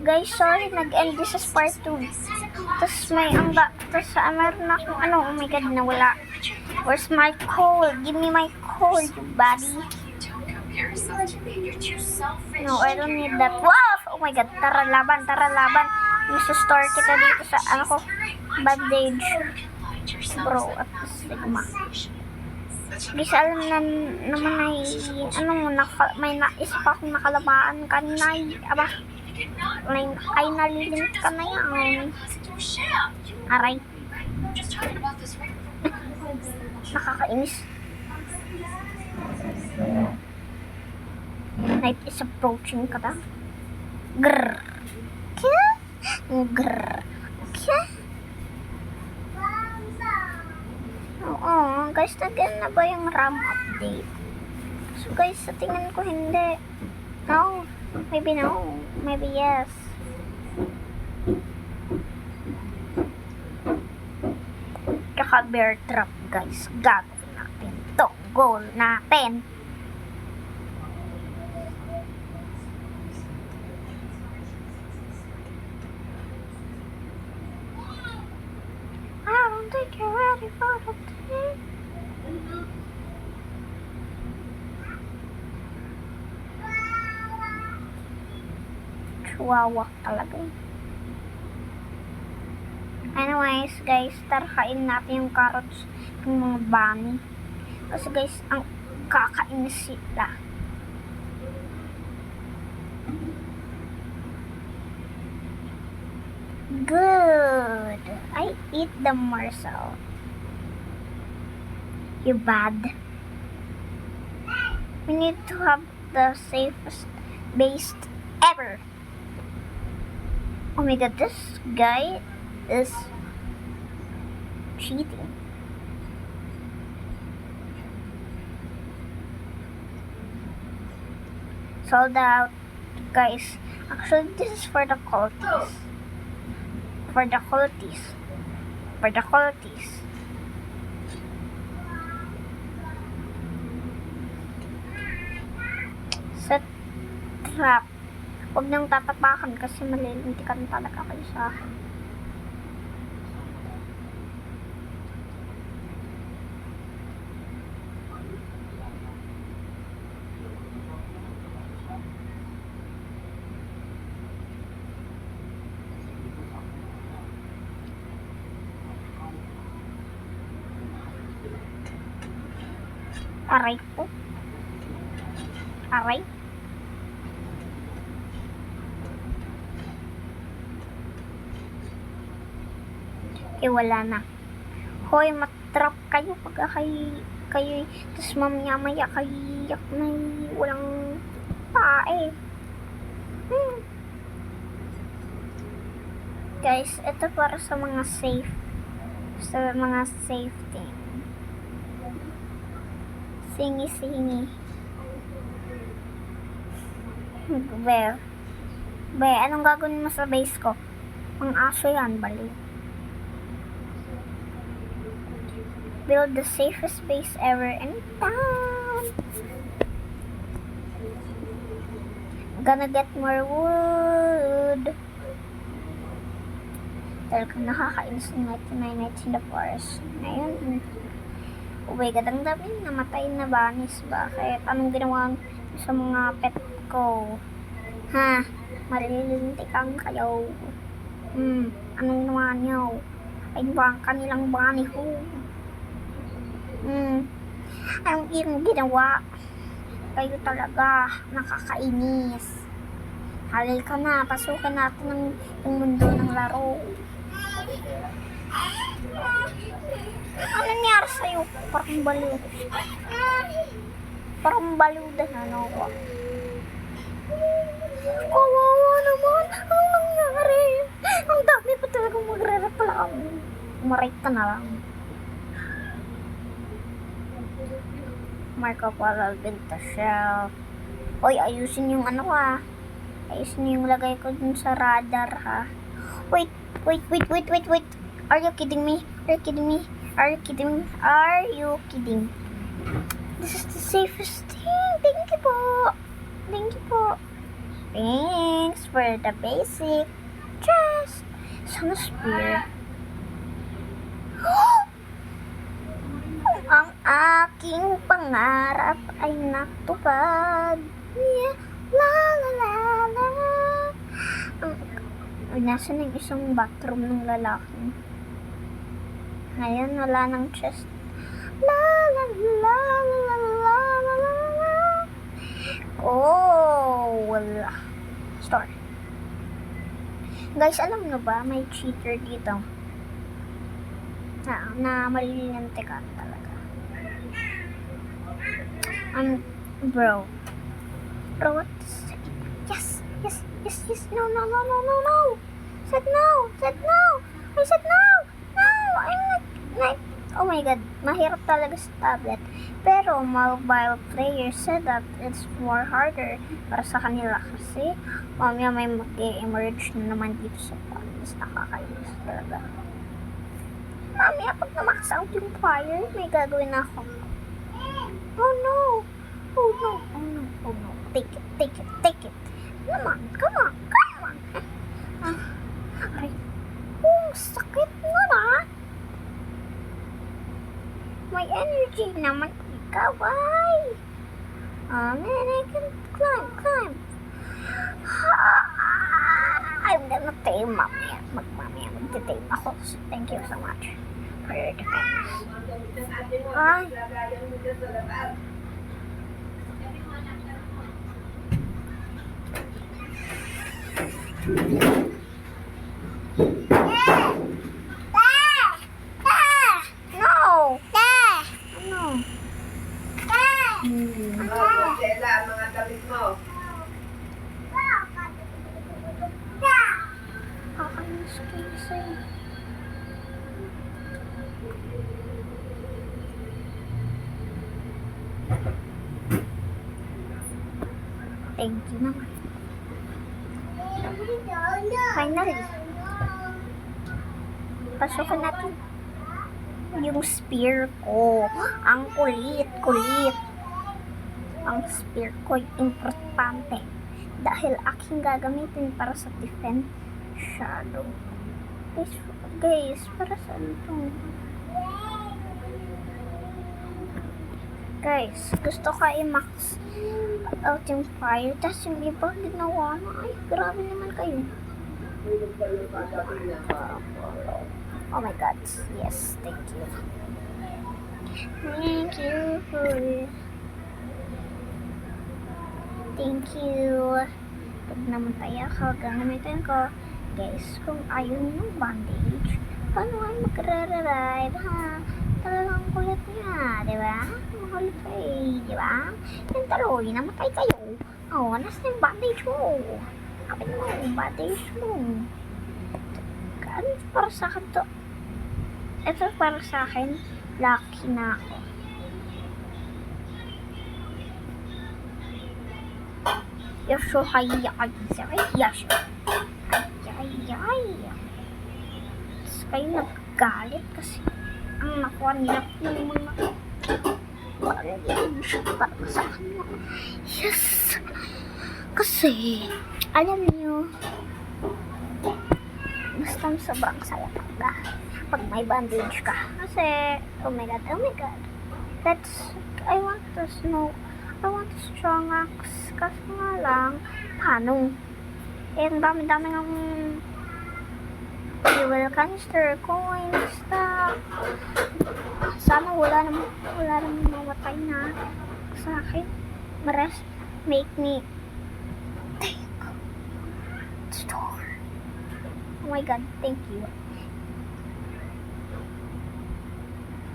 Guys, sorry, nag-end this as part 2. Tapos meron akong oh my god, nawala. Where's my cold? Give me my cold, you buddy. No, I don't need that. Wow! Oh my god, tara laban. Store kita dito sa, bandage. Bro, at Sigma. Guys, alam na naman may nais pa akong nakalabaan kanina. Aba, ay nalilint ka na yan. Aray. Nakakainis. Night is approaching ka ba? Grrr. Kya? Grrr. Kya? Oo, guys, nag-end na ba yung RAM update? So guys, sa tingin ko hindi. No. Maybe no. Maybe yes. Kaka-bear trap, guys. Gagawin natin to. Goal natin. I don't think you're ready for the day. Chihuahua talaga. Anyways, guys, tara kain natin yung carrots ng mga bunny. Kasi guys, ang kakainis sila. Good. I eat the morsel. You bad. We need to have the safest base ever. Oh my god, this guy is cheating. Sold out, guys. Actually, this is for the cultists. For the cultists. Set trap. Huwag nang tatapakan kasi malilintikan talaga kayo sa akin. Aray po. Aray. Okay, wala na. Hoy, matrap kayo pag kayo tapos mamaya kayak na walang pae. Guys, ito para sa mga safe safety. Singi. Be, anong gagawin mo sa base ko? Ang aso yan, bali. Build the safest base ever in town. Gonna get more wood. Talaga nakakainis ng 99 nights in the forest. Ngayon, oh my god, ang dami namatay na bunnies. Bakit? Anong ginawa sa mga pet ko? Ha? Malilintikan kayo. Anong ginawa nyo? Ay ba ang kanilang bunny ko? Anong iyong ginawa? Kayo talaga nakakainis. Halil ka na, pasukin natin yung mundo ng laro. Ano nangyari sa'yo? Parang baliw. Parang baliw din, ano ko. Kawawa naman. Ano nangyari? Ang dami pa talagang magre-reklamo. Umaray ka na lang. Marco Polo Binta Shelf. Oy, ayusin yung ayusin yung lagay ko dun sa radar, ha. Wait. Are you kidding me? This is the safest thing. Thank you po. Thanks for the basic chest. Sana spear. Ang aking pangarap ay natupad. Yeah. La la la la. Nasa na yung isang bathroom ng lalaki. Ngayon, wala ng chest. La la la la la la la la. Oh, wala. Store. Guys, alam nyo ba, may cheater dito. Na malilinante ka talaga. Bro. Bro, what? Yes, yes, yes, yes. No, no, no, no, no, no. Said no, said no. I said no. No, I'm not. Oh my god, mahirap talaga sa tablet. Pero mobile players said that it's more harder para sa kanila kasi mamaya may mag-emerge na naman dito sa province. Nakakainis talaga. Mamaya pag namax out yung fire, may gagawin ako. Oh no! Oh no! Oh no! Oh no! Take it! Take it! Take it! Come on! Come on! Come on! Aray! Oh, sakit na na! May energy naman ikaw, ay! Oh man, I can climb! I'm gonna tame mamaya. Magtitame ako. So, thank you so much for your defense. Ay! Ang mga damit mo. Kakainis kayo sa'yo. Thank you naman. Finally. Pasukan natin yung spear ko. Ang kulit. Ang spear ko ay importante dahil aking gagamitin para sa defense shadow. Guys, para saan ito? Guys, gusto ko i-max out yung fire, tapos yung iba ginawa na. Ay, grabe naman kayo. Oh my god, yes, thank you. Thank you for thank you. Pag namatay ako, gagamitin ko. Guys, kung ayaw nyo ng bandage, paano ay magra-revive, ha? Talagang kulit niya, di ba? Makulit ka eh, di ba? Yung taloy, namatay kayo. Oh, nasa yung bandage mo? Kapit mo yung bandage mo. Ano para sa akin to? Ito para sa akin, lucky na ako. Yasho hayay. Yasho. Hayay. Tapos kayo naggalit kasi ang nakuha nila yung mga bandage para sa akin. Yes! Kasi, alam niyo, basta sobrang saya talaga pag may bandage ka. Kasi, oh my god. I want to strong axe. Kasi nga lang, paano? Eh, ang dami-dami ng fuel canister ko ay nasta. Sana wala namang mamatay na sa akin. Rest make me take store. Oh my god, thank you.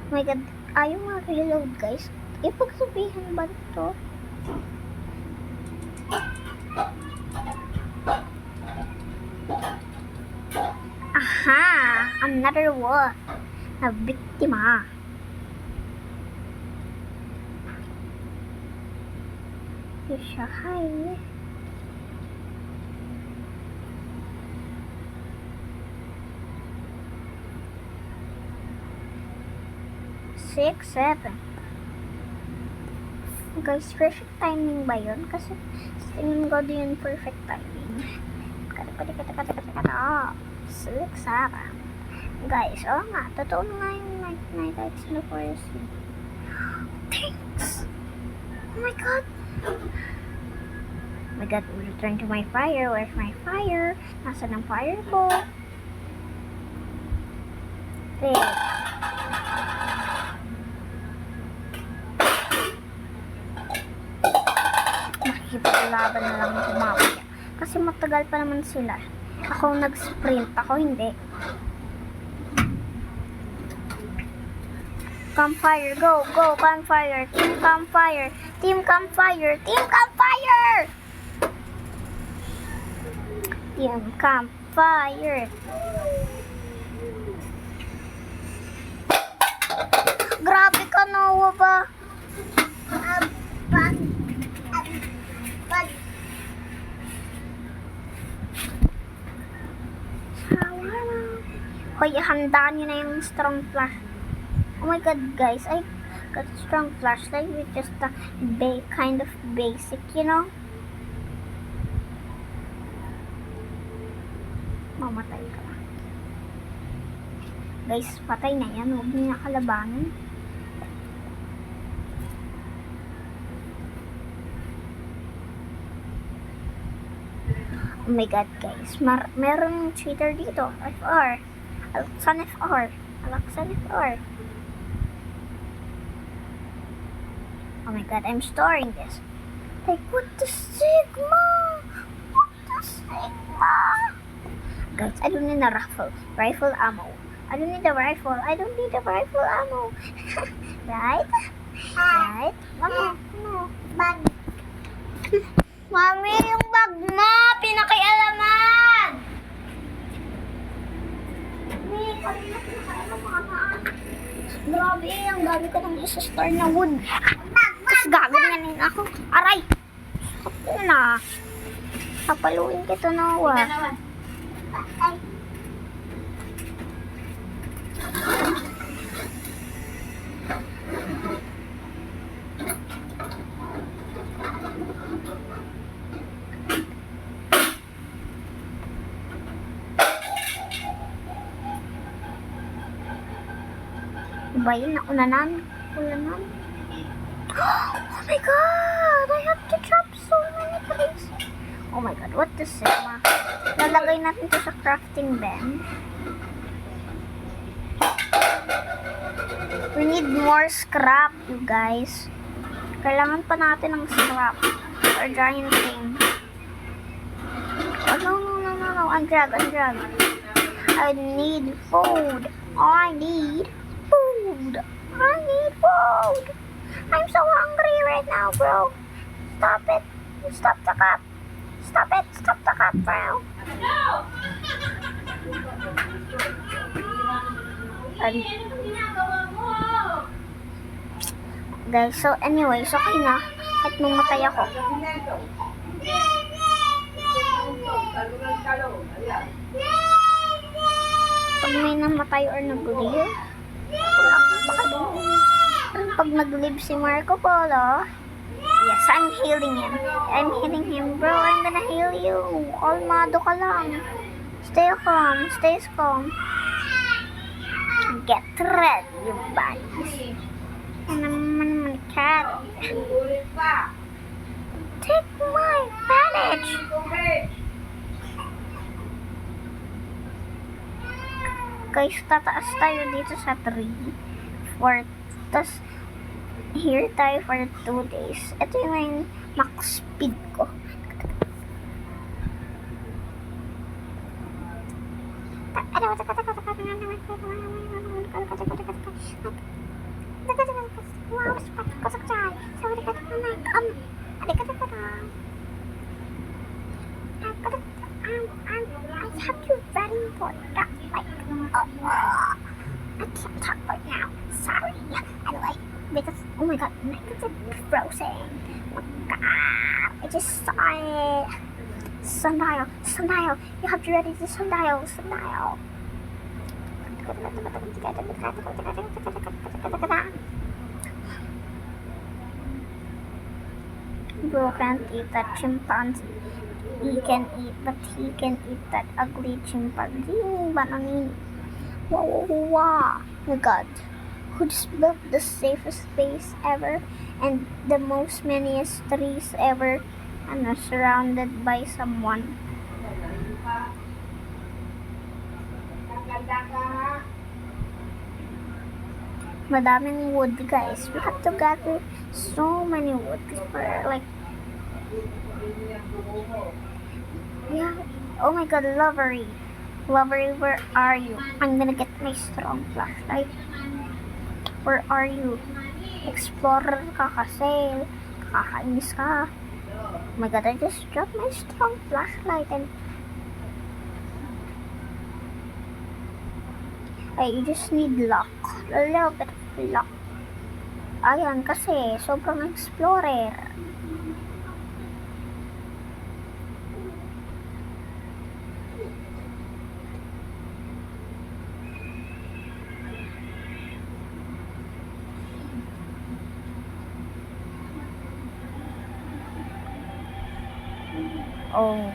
Oh my god, ayaw ma-reload guys. Ipagsabihan ba ito? Aha! Another one. Na biktima. Hi. 6, 7. Guys, perfect timing ba yun? Kasi Tingnan ko din yung perfect timing. Kata. Silk Sarah. Guys, nga. Totoo na nga yung night lights in the forest. Thanks! Oh my god! Oh my god, return to my fire. Where's my fire? Nasaan ang fire ko? Wait. Nakikipaglaban na lang ako mamaya. Kasi matagal pa naman sila. Ako nag-sprint, ako hindi. Campfire, go, campfire, team campfire, team campfire, team campfire! Team campfire. Grabe ka, Noah ba? Hoy, handa nyo na yung strong flash. Oh my god, guys, I got strong flashlight with just a kind of basic, you know? Mamatay ka lang. Guys, patay na yan. Huwag niyo nakalabanan. Oh my god, guys. Meron cheater dito. FR. Alaksan FR. Alaksan FR. Oh my god, I'm storing this. Like, what the sigma? What the sigma? Guys, I don't need a rifle ammo. I don't need a rifle. I don't need a rifle ammo. Right? Right? Mama, bag. Mami, yung bag mo, pinakialaman! Grabe, ang dami ko ng isa-store na wood. Tapos gaganyanin ako. Aray! Sakto na. Papaluin kita, Noah. Ay. Ba yun? Ulanan? Oh my god! I have to drop so many trees. Oh my god, what the sigma? Lalagay natin to sa crafting bench. We need more scrap, you guys. Kailangan pa natin ng scrap for giant thing. Oh no. Undrag. I need food. I need food. I'm so hungry right now, bro. Stop it. Stop the cup. Stop the cup, bro. Guys, so anyways, okay na. At mamatay ako. Pag may namatay or nag-live, wala akong pakadun. Pero pag nag-live si Marco Polo, yes, I'm healing him. I'm healing him, bro. I'm gonna heal you. Kalmado ka lang. Stay calm. Get ready, you buddies. And I'm cat. Take my advantage. Guys, tataas tayo dito sa 3. Tas, here tayo for 2 days. Ito yung max speed ko. I have you very important. Like, I can't talk right now. Sorry. Anyway, because, oh my god, it's frozen. Oh my god, I just saw it. Sundial. You have to ready the sundial. Bro can't eat that chimpanzee. He can eat, but he can eat that ugly chimpanzee. Bananini. Wow, wow, wow, wow. My God. Who just built the safest base ever and the most manyest trees ever and are surrounded by someone? Ganda ka ha. Madaming wood, guys. We have to gather so many wood for like, yeah. Oh my God, Lovery. Lovery, where are you? I'm gonna get my strong flashlight. Where are you? Explorer ka kasi. Kakainis ka. Oh my God, I just dropped my strong flashlight and you just need luck. A little bit of luck. Ayan, kasi sobrang explorer. Oh.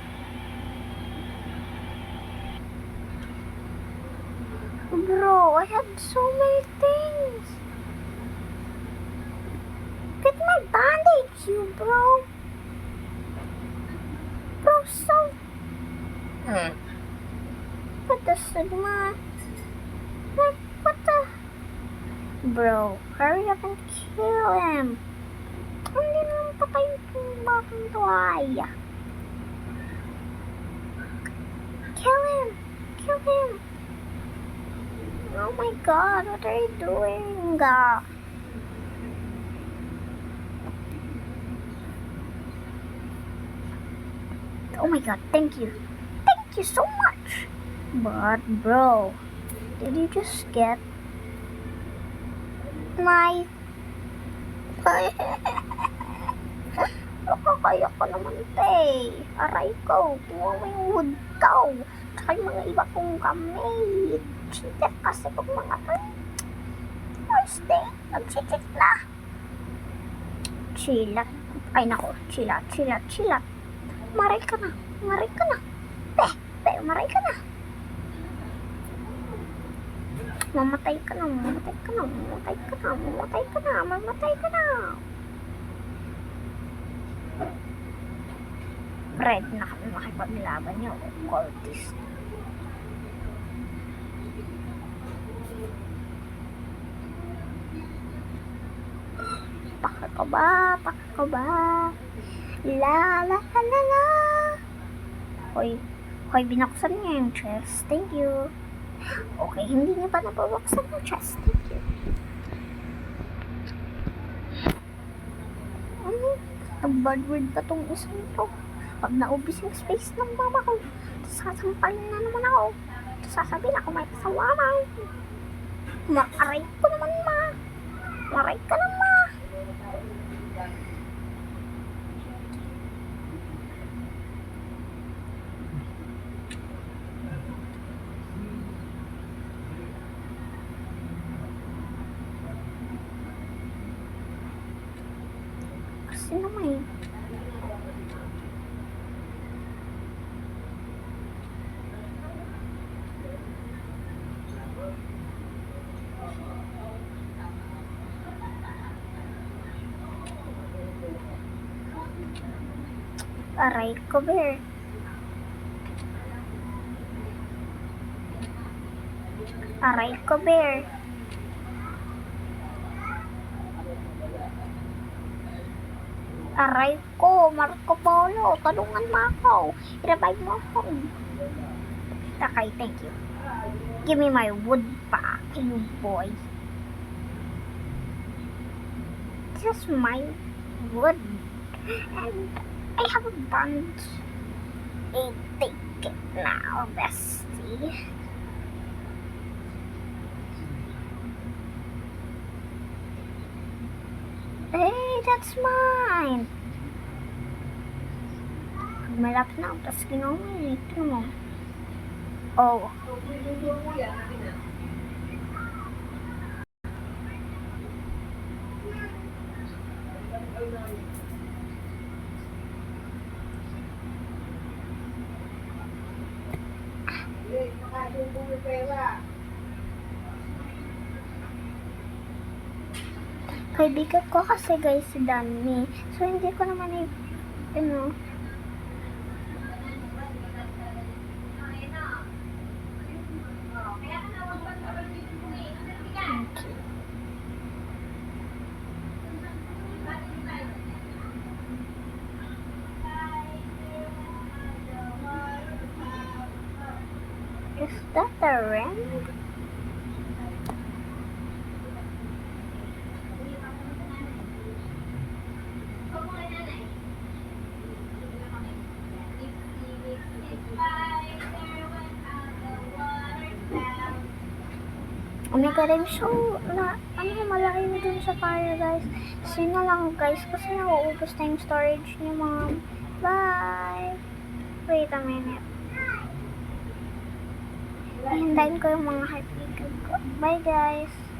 Bro, I had so many things. Get my bandage, you bro. Bro, so... What the sigma? What the... Bro, hurry up and kill him. Hindi naman patay yung batang to ay. Kill him! Kill him! Oh my God, what are you doing? Oh my God, thank you. Thank you so much. But bro, did you just get my... Nakakaya ko naman, te. Aray ko, kuha mo yung wood ko. Tsaka yung mga iba kong gamit. Cheater kasi kung mga to. First day, nag-cheat na. Chilat. Ay nako, chilat. Maray ka na. Te, maray ka na. Mamatay ka na. Red na kami makipaglaban niyo, cultist. Paka ko ba? La la la la la. Hoy, binuksan niya yung chest. Thank you. Okay, hindi niya pa napabuksan yung chest. Thank you. Nag-bad pa tong isang to. Pag naubos yung space ng mama ko, sasampalin na naman ako. Sasabihin ako may kasalanan. Aray ko naman, ma. Aray ka na, ma. Kasi naman eh. Aray ko, bear. Aray ko, bear. Aray ko, Marco Polo. Tulungan mo ako. I-revive mo ako. Okay, thank you. Give me my wood back, you boy. This is my wood. And I have a bunch. Take it now, bestie. Hey, that's mine. Malapit na ako, tapos ginawa mo yun. Ito mo. Oh. Kahit yung pumipera. Kaibigan ko kasi guys si Danny. So hindi ko naman ano. Okay. Is that a ring? Oh my god, I'm so, malayo dun sa fire guys. Sino lang guys, kasi nauubos na yung storage ni mom. Bye! Wait a minute. Hintayin ko yung mga kaibigan ko. Bye guys!